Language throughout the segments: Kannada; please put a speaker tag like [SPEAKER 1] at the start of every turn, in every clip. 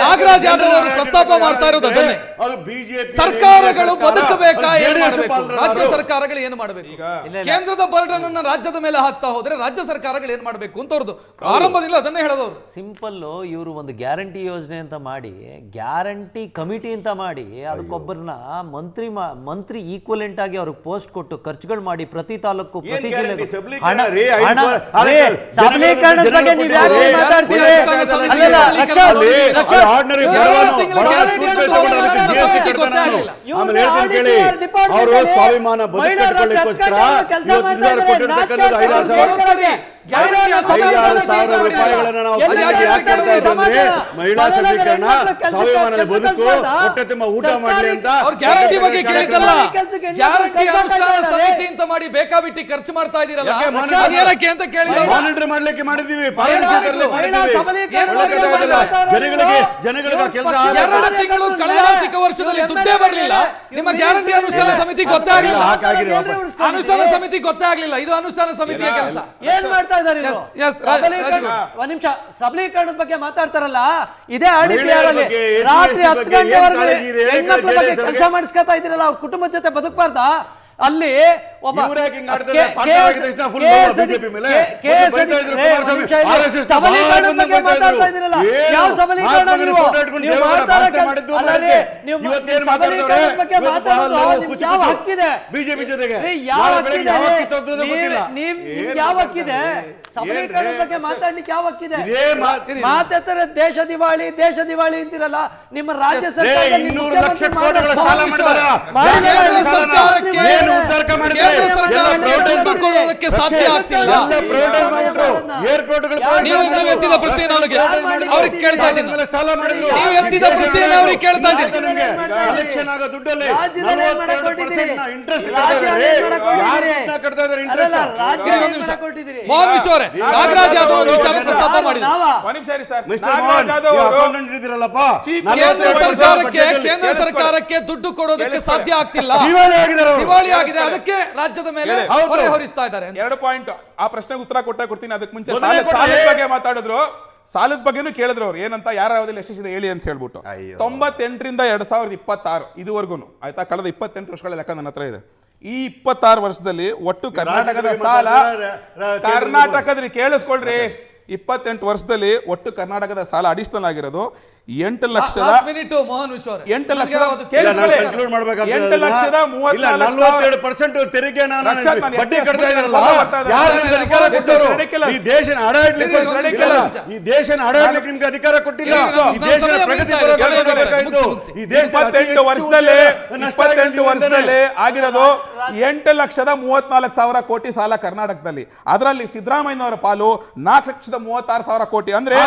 [SPEAKER 1] ನಾಗರಾಜ್ ಯಾದವ್ ಅವರು ಪ್ರಸ್ತಾಪ ಮಾಡ್ತಾ ಇರೋದು ಅದನ್ನೇ. ಸರ್ಕಾರಗಳು ಬದುಕಬೇಕಾ ಏನ್ ಮಾಡಬೇಕು, ರಾಜ್ಯ ಸರ್ಕಾರಗಳು ಏನು ಮಾಡಬೇಕು, ಕೇಂದ್ರದ ಬರ್ಡನ್ ಅನ್ನ ರಾಜ್ಯದ ಮೇಲೆ ಹಾಕ್ತಾ ಹೋದ್ರೆ ರಾಜ್ಯ ಸರ್ಕಾರಗಳು ಏನ್ ಮಾಡಬೇಕು ಅಂತ ಅವ್ರದ್ದು ಆರಂಭದಿಂದ ಅದನ್ನೇ ಹೇಳೋದವ್ರು.
[SPEAKER 2] ಸಿಂಪಲ್ ಇವರು ಒಂದು ಗ್ಯಾರಂಟಿ ಯೋಜನೆ ಅಂತ ಮಾಡಿ, ಗ್ಯಾರಂಟಿ ಕಮಿಟಿ ಅಂತ ಮಾಡಿ, ಅದಕ್ಕೊಬ್ಬರನ್ನ ಮಂತ್ರಿ ಈಕ್ವಲೆಂಟ್ ಆಗಿ ಅವ್ರಿಗೆ ಪೋಸ್ಟ್ ಕೊಟ್ಟು ಖರ್ಚುಗಳು ಮಾಡಿ ಪ್ರತಿ ತಾಲೂಕು ಪ್ರತಿ ಜಿಲ್ಲೆಗೂ ಸಬಲೀಕರಣದ ಬಗ್ಗೆ ನೀವು ಯಾರು ಮಾತಾಡ್ತೀರಿ?
[SPEAKER 3] ಸ್ವಾಭಿಮಾನ ಬದುಕುಕೊಳ್ಳಿಕ್ಕೋಸ್ಕರ ಮಹಿಳಾ ಸಬಲೀಕರಣ, ಸ್ವಾಭಿಮಾನದ ಬದುಕು, ಹೊಟ್ಟೆ ತುಂಬ ಊಟ ಮಾಡ್ಲಿ ಅಂತ
[SPEAKER 1] ಗ್ಯಾರಂಟಿ ಬಗ್ಗೆ ಕೇಳಿದ್ದಲ್ಲ, ಗ್ಯಾರಂಟಿ ಅನುಷ್ಠಾನ ಸಮಿತಿ ಅಂತ ಮಾಡಿ ಬೇಕಾಬಿಟ್ಟಿ ಖರ್ಚು ಮಾಡ್ತಾ ಇದೀರಲ್ಲ, ಏನಕ್ಕೆ ಅಂತ ಕೇಳಿದ್ರೆ
[SPEAKER 3] ಮಾನಿಟರ್ ಮಾಡ್ಲಿಕ್ಕೆ ಮಾಡಿದೀವಿ, ಜನಗಳಿಗೆ ಕೆಲಸ.
[SPEAKER 1] 2 ತಿಂಗಳು ಕಳೆದ ಆರ್ಥಿಕ ವರ್ಷದಲ್ಲಿ ದುಡ್ಡೇ ಬರಲಿಲ್ಲ, ನಿಮ್ಮ ಗ್ಯಾರಂಟಿ ಅನುಷ್ಠಾನ ಸಮಿತಿ ಗೊತ್ತೇ ಆಗಲಿಲ್ಲ. ಅನುಷ್ಠಾನ ಸಮಿತಿ ಗೊತ್ತೇ ಆಗಲಿಲ್ಲ, ಇದು ಅನುಷ್ಠಾನ ಸಮಿತಿಯ ಕೆಲಸ.
[SPEAKER 2] ಏನ್ ಮಾಡ್ತಾ ಇದ್ದಾರೆ? ಒಂದ್ ನಿಮಿಷ, ಸಬಲೀಕರಣದ ಬಗ್ಗೆ ಮಾತಾಡ್ತಾರಲ್ಲ, ಇದೇ RDPR ಅಲ್ಲಿ ರಾತ್ರಿ 10 ಗಂಟೆವರೆಗೂ ಹೆಣ್ಮಕ್ಳ ಬಗ್ಗೆ ಕೆಲಸ ಮಾಡಿಸ್ಕೊತಾ ಇದ್ದೀರಲ್ಲ, ಅವ್ರ ಕುಟುಂಬದ ಜೊತೆ ಬದುಕಬಾರ್ದಾ? ಅಲ್ಲಿ ಒಬ್ಬ ಸಬಲೀಕರಣದ ಬಗ್ಗೆ ಮಾತಾಡ್ತಾ ಇದ್ದೀರಲ್ಲ, ಯಾವ ಸಬಲೀಕರಣ? ನೀವು ಸಬಲೀಕರಣದ ಬಗ್ಗೆ ಮಾತಾಡೋದು ಯಾವ ಹಕ್ಕಿದೆ?
[SPEAKER 3] ಬಿಜೆಪಿ ಜೊತೆಗೆ
[SPEAKER 2] ಯಾವ ಹಕ್ಕಿದೆ? ಸಬಲೀಕರಣದ ಬಗ್ಗೆ ಮಾತಾಡ್ಲಿಕ್ಕೆ ಯಾವ ಹಕ್ಕಿದೆ? ಮಾತಾಡ್ತಾರೆ ದೇಶ ದಿವಾಳಿ ಅಂತಿರಲ್ಲ, ನಿಮ್ಮ ರಾಜ್ಯ ಸರ್ಕಾರ
[SPEAKER 1] ಸಾಧ್ಯ ಆಗ್ತಿಲ್ಲ. ನೀವು ಎತ್ತಿದ ಪ್ರಶ್ನೆ ಅವ್ರಿಗೆ ಕೇಳ್ತಾ ಇದ್ದೀನಿ, ನೀವು ಎತ್ತಿದ ಪ್ರಶ್ನೆ ಅವ್ರಿಗೆ ಕೇಳ್ತಾ ಇದ್ದೀನಿ. ಮೋಹನ್ ವಿಶ್ವ ಅವರೇ, ನಾಗರಾಜ್ ಯಾದವ್ ಅವರು ವಿಚಾರ ಪ್ರಸ್ತಾಪ ಮಾಡಿದ್ರು. ಕೇಂದ್ರ ಸರ್ಕಾರಕ್ಕೆ ದುಡ್ಡು ಕೊಡೋದಕ್ಕೆ ಸಾಧ್ಯ ಆಗ್ತಿಲ್ಲ, ದಿವಾಳಿ ಆಗಿದೆ, ಅದಕ್ಕೆ ರಾಜ್ಯದ ಮೇಲೆ ಹೊರೆ ಹೊರಿಸ್ತಾ ಇದ್ದಾರೆ.
[SPEAKER 4] 2 ಪಾಯಿಂಟ್ ಆ ಪ್ರಶ್ನೆಗೆ ಉತ್ತರ ಕೊಡ್ತೀನಿ. ಅದಕ್ಕೆ ಮುಂಚೆ ಸಾಲದ ಬಗ್ಗೆ ಮಾತಾಡಿದ್ರು, ಸಾಲದ ಬಗ್ಗೆನೂ ಕೇಳಿದ್ರು ಅವ್ರು, ಏನಂತ ಯಾರ ಅವಧಿಯಲ್ಲಿ ಎಷ್ಟಿದೆ ಹೇಳಿ ಅಂತ ಹೇಳ್ಬಿಟ್ಟು. 98ರಿಂದ 2026 ಇದುವರೆಗೂ ಆಯ್ತಾ, ಕಳೆದ 28 ವರ್ಷಗಳ ಲೆಕ್ಕ ನನ್ನ ಹತ್ರ ಇದೆ. ಈ 26 ವರ್ಷದಲ್ಲಿ ಒಟ್ಟು ಕರ್ನಾಟಕದ ಸಾಲ, ಕರ್ನಾಟಕದಲ್ಲಿ ಕೇಳಿಸ್ಕೊಳ್ರಿ, 28 ವರ್ಷದಲ್ಲಿ ಒಟ್ಟು ಕರ್ನಾಟಕದ ಸಾಲ ಅಡಿಷನಲ್ ಆಗಿರೋದು 8 ಲಕ್ಷದ
[SPEAKER 3] 8,34,000 ತೆರಿಗೆ ಬಡ್ಡಿ ಕಟ್ತಾ ಇದ್ದಾರಲ್ಲ, ಈ ದೇಶನ ಆಡಳಿತ ಈ ದೇಶನ ಆಡಳಿತ ನಿಮ್ಗೆ ಅಧಿಕಾರ ಕೊಟ್ಟಿಲ್ಲ. ಈ ದೇಶದ ಪ್ರಗತಿ ಈ ದೇಶ
[SPEAKER 4] 28 ವರ್ಷದಲ್ಲಿ ಆಗಿರೋದು 8,34,000 ಕೋಟಿ ಸಾಲ ಕರ್ನಾಟಕದಲ್ಲಿ. ಅದರಲ್ಲಿ ಸಿದ್ದರಾಮಯ್ಯನವರ ಪಾಲು 4,36,000 ಕೋಟಿ, ಅಂದ್ರೆ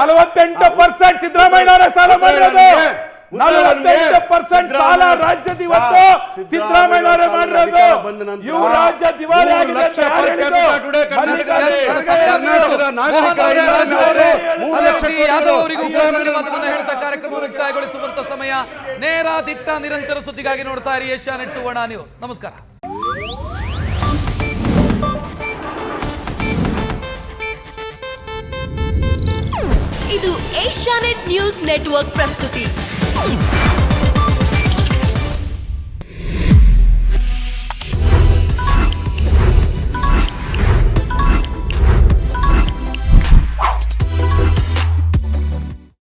[SPEAKER 4] 48% ಸಿದ್ದರಾಮಯ್ಯ ಸಾಲ ಮಾಡಿರೋದು. 48% ಸಾಲ ರಾಜ್ಯದ ಇವತ್ತು ಸಿದ್ದರಾಮಯ್ಯನವರೇ ಮಾಡಿರೋದು. ಇವು ರಾಜ್ಯ ದಿವಾಳಿ ಆಗಿದೆ ಅಂತ ಯಾರು ಹೇಳಿದ್ರು?
[SPEAKER 1] ಹೇಳ್ತಾ ಕಾರ್ಯಕ್ರಮ ಮುಕ್ತಾಯಗೊಳಿಸುವಂತ ಸಮಯ. ನೇರ ದಿಟ್ಟ ನಿರಂತರ ಸುದ್ದಿಗಾಗಿ ನೋಡ್ತಾ ಇರಿ ಏಷ್ಯಾನೆಟ್ ಸುವರ್ಣ ನ್ಯೂಸ್. ನಮಸ್ಕಾರ.
[SPEAKER 5] ಇದು ಏಷ್ಯಾನೆಟ್ ನ್ಯೂಸ್ ನೆಟ್ವರ್ಕ್ ಪ್ರಸ್ತುತಿ.